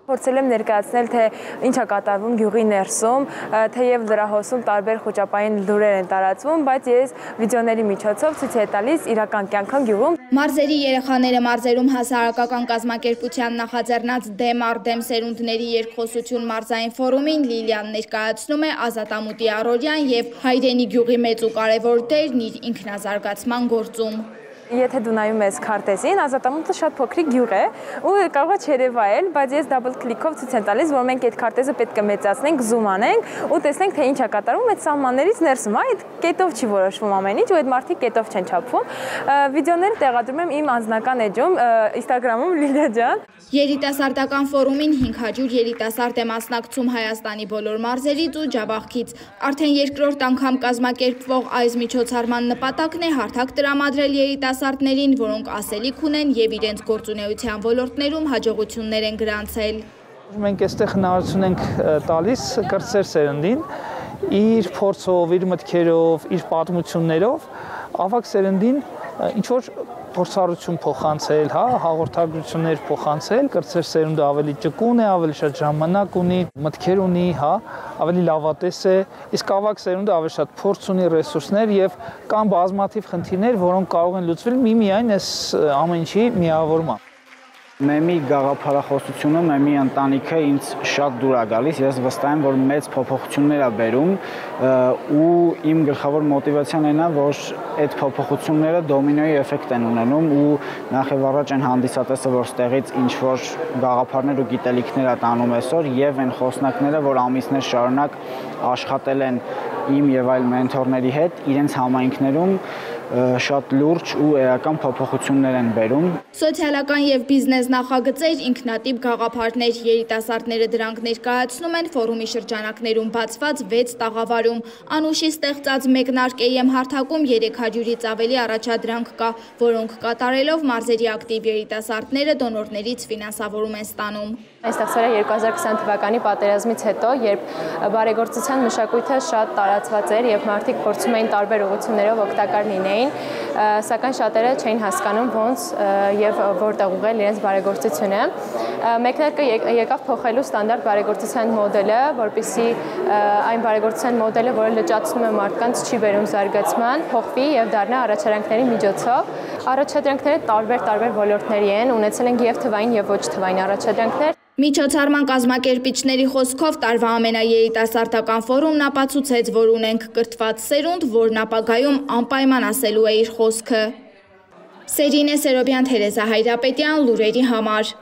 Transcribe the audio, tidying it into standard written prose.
Փորձել եմ ներկայացնել, թե ինչ է կատարվում գյուղի ներսում, թեև լրահոսում տարբեր խոճապային լուրեր են տարածվում, բայց ես վիդեոների միջոցով ցույց եմ տալիս իրական կյանքն գյուղում։ Մարզերի երեխաները մարզերում հասարակական կազմակերպության նախաձեռնած դեմ առ դեմ սերունդների երկխոսություն մարզային ֆորումին Լիլիան ներկայացնում է ազատամուտի առօրյան եւ հայրենի գյուղի մեծ ու կարեւոր դերն իր ինքնազարգացման գործում։ Եթե դու նայում ես քարտեզին, Ազատամուտը շատ փոքրիկ գյուղ է ու կարող է չերևայել, բայց ես դաբլ քլիկով ցույց եմ տալիս, որ մենք այդ քարտեզը պետք է մեծացնենք, զում անենք ու տեսնենք, թե ինչ է կատարվում այդ սահմաններից ներսում։ Այդ կետով չի որոշվում ամեն ինչ ու այդ մարդիկ կետով չեն չափվում։ Վիդեոները տեղադրում եմ իմ անձնական էջում, Instagram-ում Լիլիա ջան։ Երիտասարդական ֆորումին 500 երիտասարդ է մասնակցում Հայաստանի բոլոր մարզերից ու Ջավախքից։ Արդեն երկրորդ անգամ կազմակերպվող այս միջոցառման նպատակն է հարթակ տրամադրել երիտասարդներին, որոնք ասելիք ունեն եւ իրենց գործունեության ոլորտներում հաջողություններ են գրանցել։ Մենք այստեղ հնարավորություն ենք տալիս կրտսեր սերնդին իր փորձով, իր մտքերով, իր պատմություններով ավագ սերնդին ինչ որ փորձառություն փոխանցել, հաղորդագրություններ փոխանցել, կրտսեր սերունդը ավելի ճկուն է, ավելի շատ ժամանակ ունի, մտքեր ունի, ավելի լավատես է, իսկ ավագ սերունդը ավելի շատ փորձ ունի, ռեսուրսներ եւ կան բազմաթիվ խնդիրներ, որոնք կարող են լուծվել միմիայն այս ամեն ինչի միավորմամբ։ Մեմի գաղափարախոսությունը, մեմի ընտանիքը ինձ շատ դուր է գալիս, ես վստահ եմ, որ մեծ փոփոխություններ է բերում ու իմ գլխավոր մոտիվացիան այն է, որ այդ փոփոխությունները դոմինոյի էֆեկտ են ունենում ու նախ եւ առաջ այն հանդիսատեսը, որ ստեղից ինչ որ գաղափարներ ու գիտելիքներ է տանում այսօր եւ այն խոսնակները, որ ամիսներ շարունակ աշխատել են իմ եւ այլ մենթորների հետ, իրենց համայնքներում շատ լուրջ ու էական փոփոխություններ են բերում։ Սոցիալական եւ բիզնես նախագծեր, ինքնատիպ գաղափարներ, երիտասարդները դրանք ներկայացնում են ֆորումի շրջանակներում բացված 6 տաղավարում։ Անուշի ստեղծած մեկնարկեմ հարթակում 300-ից ավելի առաջադրանք կա, որոնք կատարելով մարզերի ակտիվ երիտասարդները դոնորներից ֆինանսավորում են ստանում։ Այն ստեղծվել է 2020 թվականի պատերազմից հետո, երբ բարեգործության մշակույթը շատ տարածված էր եւ մարդիկ փորձում էին տարբեր ուղղություններով օգտակար լինեին, սակայն շատերը չէին հասկանում ոնց եւ որտեղ ուղղել իրենց բարեգործությունը։ Մեկնարկը եկավ փոխելու ստանդարտ բարեգործության մոդելը, որպեսզի այն բարեգործության մոդելը, որը լճացնում է մարդկանց, չի բերում զարգացման, փոխվի եւ դառնա առաջադրանքների միջոցով։ Առաջադրանքները տարբեր ոլորտների են, ունեցել են եւ թվային եւ ոչ թվային առաջադրանքներ։ Միջոցառման կազմակերպիչների խոսքով տարվա ամենաերիտասարդական ֆորումն ապացուցեց, որ ունենք կրթված սերունդ, որն ապագայում անպայման ասելու է իր խոսքը։ Սերինե Սերոբյան, Թերեզա Հայրապետյան, լուրերի համար։